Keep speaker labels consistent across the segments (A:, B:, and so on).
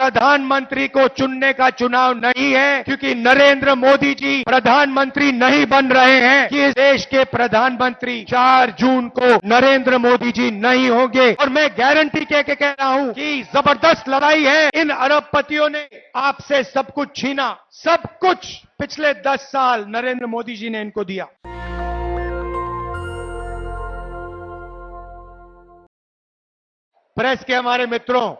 A: प्रधानमंत्री को चुनने का चुनाव नहीं है, क्योंकि नरेंद्र मोदी जी प्रधानमंत्री नहीं बन रहे हैं कि इस देश के प्रधानमंत्री 4 जून को नरेंद्र मोदी जी नहीं होंगे। और मैं गारंटी कह रहा हूं कि जबरदस्त लड़ाई है। इन अरबपतियों ने आपसे सब कुछ छीना, सब कुछ पिछले 10 साल नरेंद्र मोदी जी ने इनको दिया। प्रेस के हमारे मित्रों,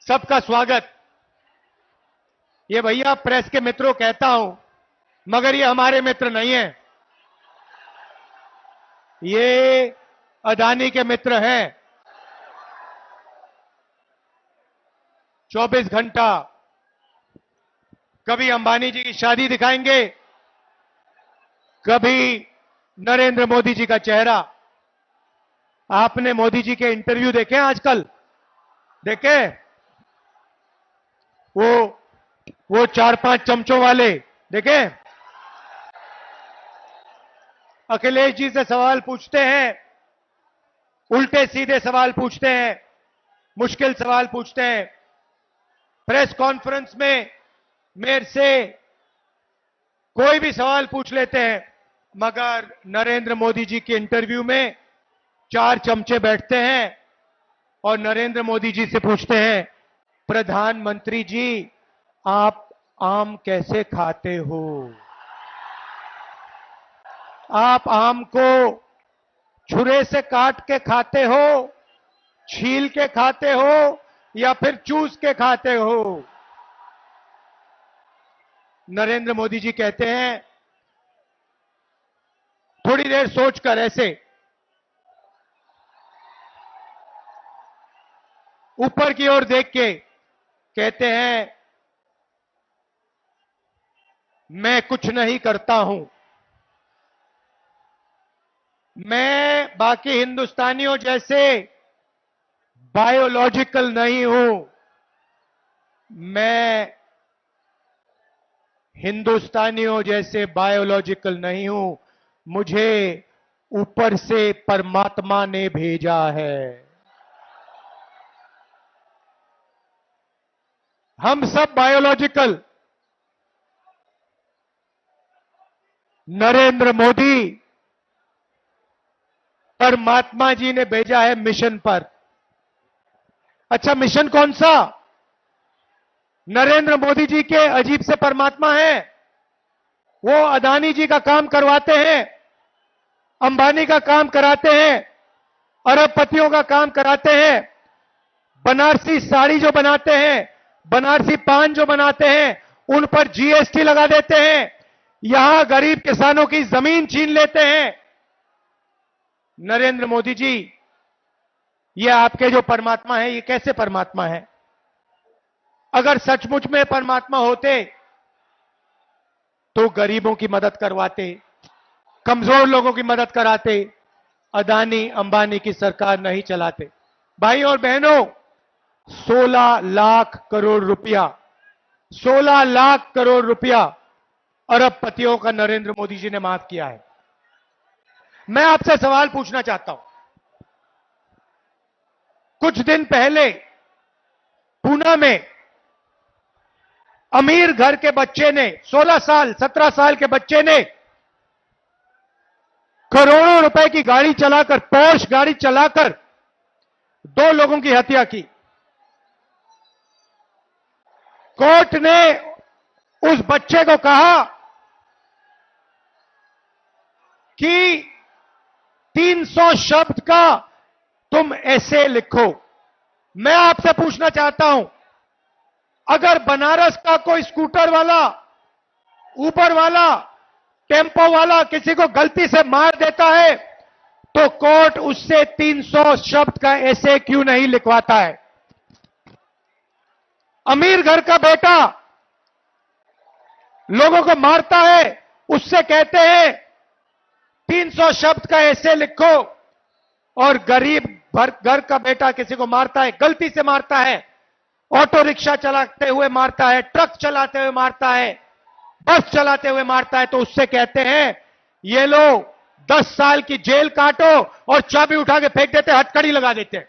A: सबका स्वागत। ये भैया प्रेस के मित्रों कहता हूं, मगर ये हमारे मित्र नहीं है, ये अदानी के मित्र हैं। 24 घंटा कभी अंबानी जी की शादी दिखाएंगे, कभी नरेंद्र मोदी जी का चेहरा। आपने मोदी जी के इंटरव्यू देखे आजकल? देखे? वो 4-5 चमचों वाले देखे? अखिलेश जी से सवाल पूछते हैं, उल्टे सीधे सवाल पूछते हैं, मुश्किल सवाल पूछते हैं। प्रेस कॉन्फ्रेंस में मेरे से कोई भी सवाल पूछ लेते हैं, मगर नरेंद्र मोदी जी के इंटरव्यू में 4 चमचे बैठते हैं और नरेंद्र मोदी जी से पूछते हैं, प्रधानमंत्री जी आप आम कैसे खाते हो? आप आम को छुरे से काट के खाते हो, छील के खाते हो, या फिर चूस के खाते हो? नरेंद्र मोदी जी कहते हैं, थोड़ी देर सोचकर ऐसे ऊपर की ओर देख के कहते हैं, मैं कुछ नहीं करता हूं, मैं बाकी हिंदुस्तानियों जैसे बायोलॉजिकल नहीं हूं, मैं हिंदुस्तानियों जैसे बायोलॉजिकल नहीं हूं, मुझे ऊपर से परमात्मा ने भेजा है। हम सब बायोलॉजिकल, नरेंद्र मोदी परमात्मा जी ने भेजा है मिशन पर। अच्छा, मिशन कौन सा? नरेंद्र मोदी जी के अजीब से परमात्मा है। वो अदानी जी का काम करवाते हैं, अंबानी का काम कराते हैं, अरबपतियों का काम कराते हैं। बनारसी साड़ी जो बनाते हैं, बनारसी पान जो बनाते हैं, उन पर जीएसटी लगा देते हैं। यहां गरीब किसानों की जमीन छीन लेते हैं। नरेंद्र मोदी जी, ये आपके जो परमात्मा है, ये कैसे परमात्मा है? अगर सचमुच में परमात्मा होते तो गरीबों की मदद करवाते, कमजोर लोगों की मदद कराते, अदानी अंबानी की सरकार नहीं चलाते। भाई और बहनों, 16 लाख करोड़ रुपया, 16 लाख करोड़ रुपया अरबपतियों का नरेंद्र मोदी जी ने माफ किया है। मैं आपसे सवाल पूछना चाहता हूं, कुछ दिन पहले पूना में अमीर घर के बच्चे ने, 16 साल 17 साल के बच्चे ने करोड़ों रुपए की गाड़ी चलाकर, पोर्श गाड़ी चलाकर 2 लोगों की हत्या की। कोर्ट ने उस बच्चे को कहा कि 300 शब्द का तुम ऐसे लिखो। मैं आपसे पूछना चाहता हूं, अगर बनारस का कोई स्कूटर वाला, ऊबर वाला, टेम्पो वाला किसी को गलती से मार देता है, तो कोर्ट उससे 300 शब्द का ऐसे क्यों नहीं लिखवाता है? अमीर घर का बेटा लोगों को मारता है, उससे कहते हैं 300 शब्द का ऐसे लिखो, और गरीब घर का बेटा किसी को मारता है, गलती से मारता है, ऑटो रिक्शा चलाते हुए मारता है, ट्रक चलाते हुए मारता है, बस चलाते हुए मारता है, तो उससे कहते हैं ये लो 10 साल की जेल काटो, और चाबी उठा के फेंक देते, हथकड़ी लगा देते।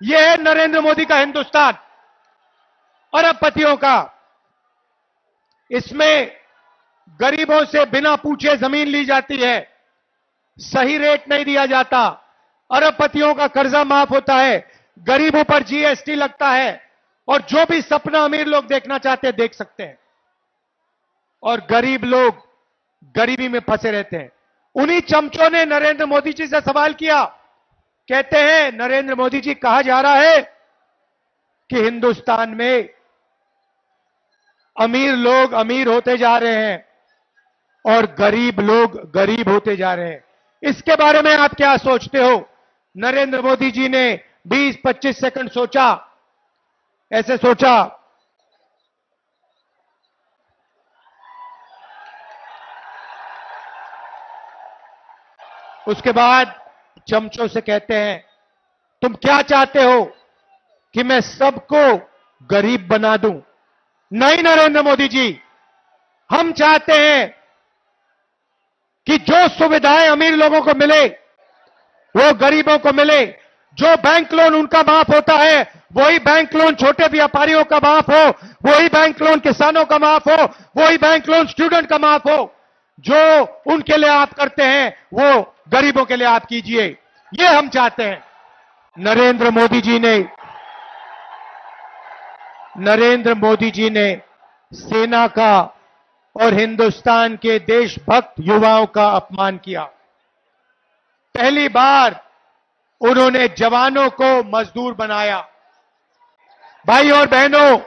A: यह है नरेंद्र मोदी का हिंदुस्तान। अरबपतियों का। इसमें गरीबों से बिना पूछे जमीन ली जाती है, सही रेट नहीं दिया जाता, अरबपतियों का कर्जा माफ होता है, गरीबों पर जीएसटी लगता है, और जो भी सपना अमीर लोग देखना चाहते हैं देख सकते हैं, और गरीब लोग गरीबी में फंसे रहते हैं। उन्हीं चमचों ने नरेंद्र मोदी जी से सवाल किया, कहते हैं नरेंद्र मोदी जी, कहा जा रहा है कि हिंदुस्तान में अमीर लोग अमीर होते जा रहे हैं और गरीब लोग गरीब होते जा रहे हैं, इसके बारे में आप क्या सोचते हो? नरेंद्र मोदी जी ने 20-25 सेकंड सोचा, ऐसे सोचा, उसके बाद चमचों से कहते हैं, तुम क्या चाहते हो कि मैं सबको गरीब बना दूं? नहीं नरेंद्र मोदी जी, हम चाहते हैं कि जो सुविधाएं अमीर लोगों को मिले वो गरीबों को मिले। जो बैंक लोन उनका माफ होता है वही बैंक लोन छोटे व्यापारियों का माफ हो, वही बैंक लोन किसानों का माफ हो, वही बैंक लोन स्टूडेंट का माफ हो। जो उनके लिए आप करते हैं वो गरीबों के लिए आप कीजिए, ये हम चाहते हैं। नरेंद्र मोदी जी ने सेना का और हिंदुस्तान के देशभक्त युवाओं का अपमान किया। पहली बार उन्होंने जवानों को मजदूर बनाया। भाई और बहनों,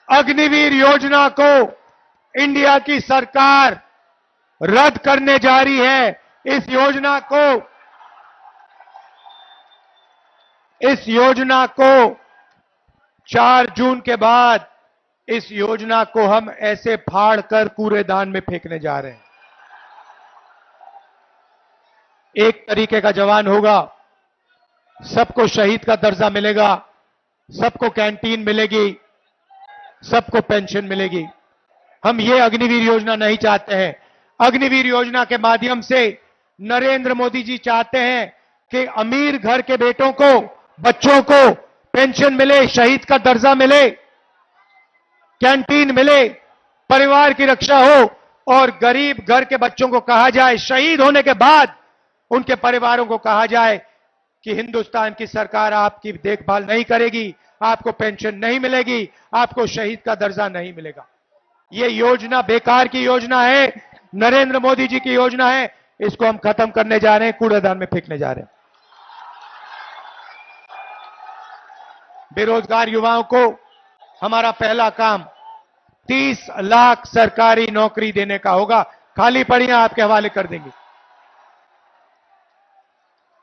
A: अग्निवीर योजना को इंडिया की सरकार रद्द करने जा रही है। इस योजना को 4 जून के बाद इस योजना को हम ऐसे फाड़ कर कूड़ेदान में फेंकने जा रहे हैं। एक तरीके का जवान होगा, सबको शहीद का दर्जा मिलेगा, सबको कैंटीन मिलेगी, सबको पेंशन मिलेगी। हम ये अग्निवीर योजना नहीं चाहते हैं। अग्निवीर योजना के माध्यम से नरेंद्र मोदी जी चाहते हैं कि अमीर घर के बेटों को, बच्चों को पेंशन मिले, शहीद का दर्जा मिले, कैंटीन मिले, परिवार की रक्षा हो, और गरीब घर के बच्चों को कहा जाए, शहीद होने के बाद उनके परिवारों को कहा जाए कि हिंदुस्तान की सरकार आपकी देखभाल नहीं करेगी, आपको पेंशन नहीं मिलेगी, आपको शहीद का दर्जा नहीं मिलेगा। ये योजना बेकार की योजना है, नरेंद्र मोदी जी की योजना है। इसको हम खत्म करने जा रहे हैं, कूड़ेदान में फेंकने जा रहे हैं। बेरोजगार युवाओं को हमारा पहला काम 30 लाख सरकारी नौकरी देने का होगा। खाली पड़ी आपके हवाले कर देंगे।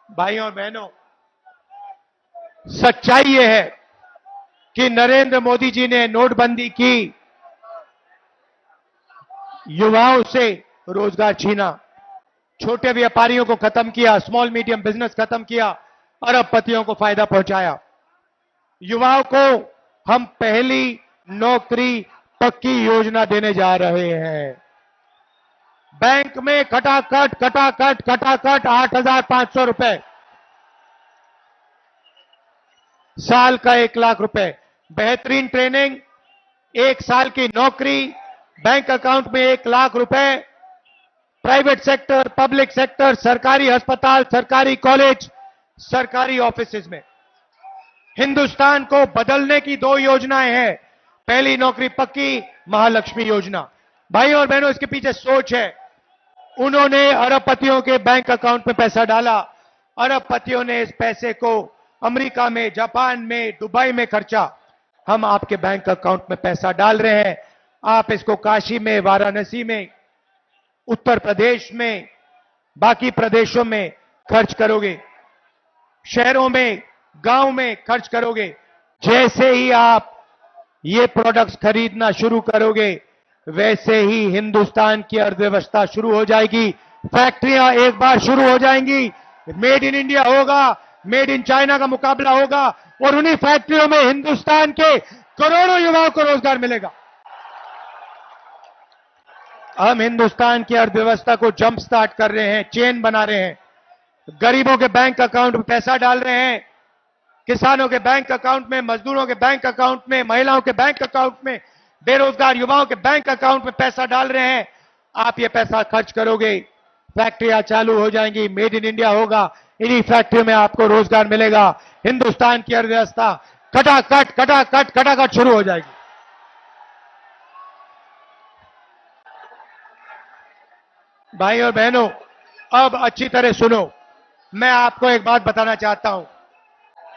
A: भाइयों और बहनों, सच्चाई यह है कि नरेंद्र मोदी जी ने नोटबंदी की, युवाओं से रोजगार छीना, छोटे व्यापारियों को खत्म किया, स्मॉल मीडियम बिजनेस खत्म किया, अरबपतियों को फायदा पहुंचाया। युवाओं को हम पहली नौकरी पक्की योजना देने जा रहे हैं। बैंक में खटाखट 8,500 रुपए, साल का 1 लाख रुपए, बेहतरीन ट्रेनिंग, 1 साल की नौकरी, बैंक अकाउंट में 1 लाख रुपए, प्राइवेट सेक्टर, पब्लिक सेक्टर, सरकारी अस्पताल, सरकारी कॉलेज, सरकारी ऑफिसेज में। हिंदुस्तान को बदलने की 2 योजनाएं हैं। पहली नौकरी पक्की, महालक्ष्मी योजना। भाइयों और बहनों, इसके पीछे सोच है। उन्होंने अरबपतियों के बैंक अकाउंट में पैसा डाला, अरबपतियों ने इस पैसे को अमेरिका में, जापान में, दुबई में खर्चा। हम आपके बैंक अकाउंट में पैसा डाल रहे हैं, आप इसको काशी में, वाराणसी में, उत्तर प्रदेश में, बाकी प्रदेशों में खर्च करोगे, शहरों में, गांव में खर्च करोगे। जैसे ही आप ये प्रोडक्ट्स खरीदना शुरू करोगे, वैसे ही हिंदुस्तान की अर्थव्यवस्था शुरू हो जाएगी। फैक्ट्रियां एक बार शुरू हो जाएंगी, मेड इन इंडिया होगा, मेड इन चाइना का मुकाबला होगा, और उन्हीं फैक्ट्रियों में हिंदुस्तान के करोड़ों युवाओं को रोजगार मिलेगा। हम हिंदुस्तान की अर्थव्यवस्था को जंप स्टार्ट कर रहे हैं, चेन बना रहे हैं, गरीबों के बैंक अकाउंट में पैसा डाल रहे हैं, किसानों के बैंक अकाउंट में, मजदूरों के बैंक अकाउंट में, महिलाओं के बैंक अकाउंट में, बेरोजगार युवाओं के बैंक अकाउंट में पैसा डाल रहे हैं। आप ये पैसा खर्च करोगे, फैक्ट्रियां चालू हो जाएंगी, मेड इन इंडिया होगा, इन्हीं फैक्ट्रियों में आपको रोजगार मिलेगा। हिंदुस्तान की अर्थव्यवस्था खटाखट शुरू हो जाएगी। भाई और बहनों, अब अच्छी तरह सुनो, मैं आपको एक बात बताना चाहता हूं।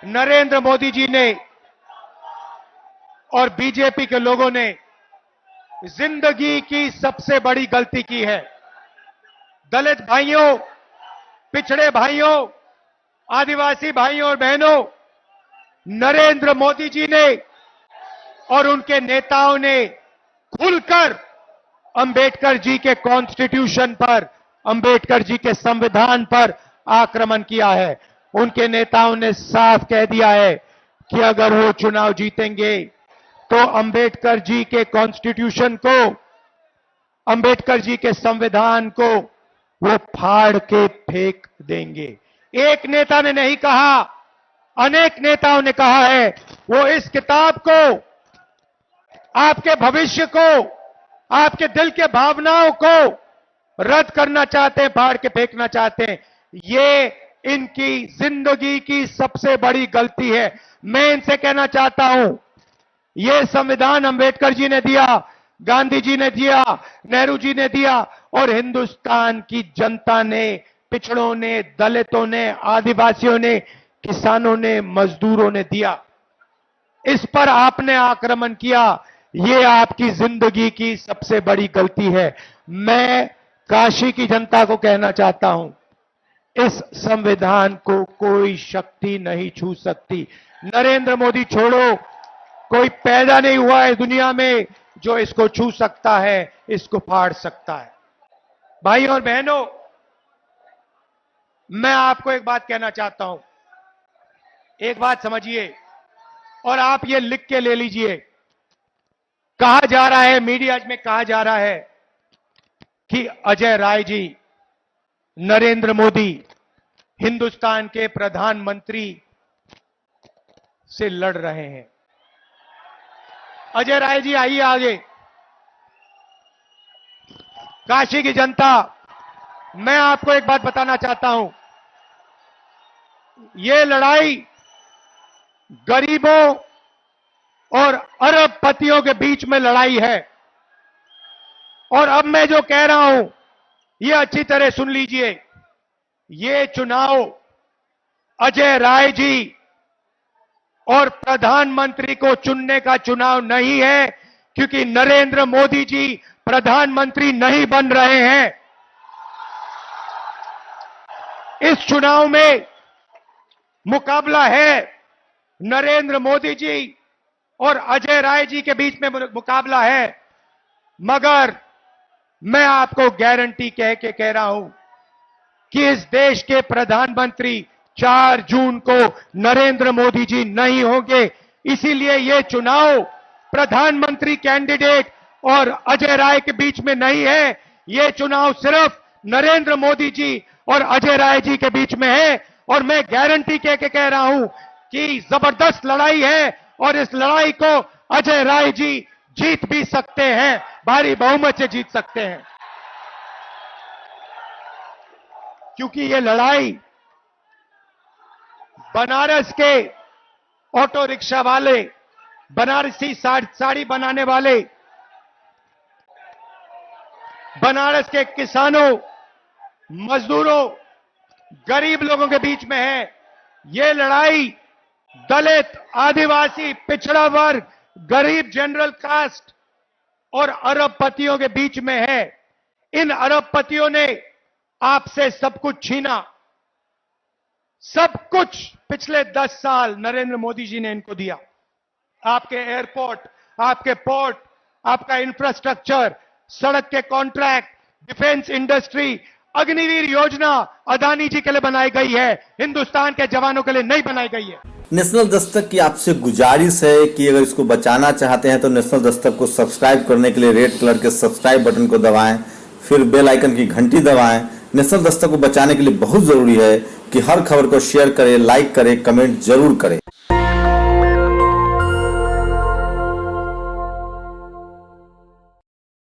A: नरेंद्र मोदी जी ने और बीजेपी के लोगों ने जिंदगी की सबसे बड़ी गलती की है। दलित भाइयों, पिछड़े भाइयों, आदिवासी भाइयों और बहनों, नरेंद्र मोदी जी ने और उनके नेताओं ने खुलकर अंबेडकर जी के कॉन्स्टिट्यूशन पर, अंबेडकर जी के संविधान पर आक्रमण किया है। उनके नेताओं ने साफ कह दिया है कि अगर वो चुनाव जीतेंगे तो अंबेडकर जी के कॉन्स्टिट्यूशन को, अंबेडकर जी के संविधान को वो फाड़ के फेंक देंगे। एक नेता ने नहीं कहा, अनेक नेताओं ने कहा है। वो इस किताब को, आपके भविष्य को, आपके दिल के भावनाओं को रद्द करना चाहते हैं, फाड़ के फेंकना चाहते हैं। ये इनकी जिंदगी की सबसे बड़ी गलती है। मैं इनसे कहना चाहता हूं, यह संविधान अंबेडकर जी ने दिया, गांधी जी ने दिया, नेहरू जी ने दिया और हिंदुस्तान की जनता ने, पिछड़ों ने, दलितों ने, आदिवासियों ने, किसानों ने, मजदूरों ने दिया। इस पर आपने आक्रमण किया। यह आपकी जिंदगी की सबसे बड़ी गलती है। मैं काशी की जनता को कहना चाहता हूं, इस संविधान को कोई शक्ति नहीं छू सकती। नरेंद्र मोदी छोड़ो, कोई पैदा नहीं हुआ है दुनिया में जो इसको छू सकता है, इसको फाड़ सकता है। भाई और बहनों, मैं आपको एक बात कहना चाहता हूं, एक बात समझिए और आप ये लिख के ले लीजिए। कहा जा रहा है, मीडिया में कहा जा रहा है कि अजय राय जी, नरेंद्र मोदी हिंदुस्तान के प्रधानमंत्री से लड़ रहे हैं। अजय राय जी आइए आगे। काशी की जनता, मैं आपको एक बात बताना चाहता हूं, यह लड़ाई गरीबों और अरबपतियों के बीच में लड़ाई है। और अब मैं जो कह रहा हूं, यह अच्छी तरह सुन लीजिए। ये चुनाव अजय राय जी और प्रधानमंत्री को चुनने का चुनाव नहीं है, क्योंकि नरेंद्र मोदी जी प्रधानमंत्री नहीं बन रहे हैं। इस चुनाव में मुकाबला है नरेंद्र मोदी जी और अजय राय जी के बीच में मुकाबला है। मगर मैं आपको गारंटी कह के कह रहा हूं कि इस देश के प्रधानमंत्री 4 जून को नरेंद्र मोदी जी नहीं होंगे। इसीलिए यह चुनाव प्रधानमंत्री कैंडिडेट और अजय राय के बीच में नहीं है। यह चुनाव सिर्फ नरेंद्र मोदी जी और अजय राय जी के बीच में है। और मैं गारंटी कह के कह रहा हूं कि जबरदस्त लड़ाई है और इस लड़ाई को अजय राय जी जीत भी सकते हैं, भारी बहुमत से जीत सकते हैं। क्योंकि यह लड़ाई बनारस के ऑटो रिक्शा वाले, बनारसी साड़ी बनाने वाले, बनारस के किसानों, मजदूरों, गरीब लोगों के बीच में है। यह लड़ाई दलित, आदिवासी, पिछड़ा वर्ग, गरीब जनरल कास्ट और अरबपतियों के बीच में है। इन अरबपतियों ने आपसे सब कुछ छीना, सब कुछ पिछले 10 साल नरेंद्र मोदी जी ने इनको दिया। आपके एयरपोर्ट, आपके पोर्ट, आपका इंफ्रास्ट्रक्चर, सड़क के कॉन्ट्रैक्ट, डिफेंस इंडस्ट्री, अग्निवीर योजना अदानी जी के लिए बनाई गई है, हिंदुस्तान के जवानों के लिए नहीं बनाई गई है।
B: नेशनल दस्तक की आपसे गुजारिश है कि अगर इसको बचाना चाहते हैं तो नेशनल दस्तक को सब्सक्राइब करने के लिए रेड कलर के सब्सक्राइब बटन को दबाएं, फिर बेल आइकन की घंटी दबाएं। नेशनल दस्तक को बचाने के लिए बहुत जरूरी है कि हर खबर को शेयर करें, लाइक करें, कमेंट जरूर करें।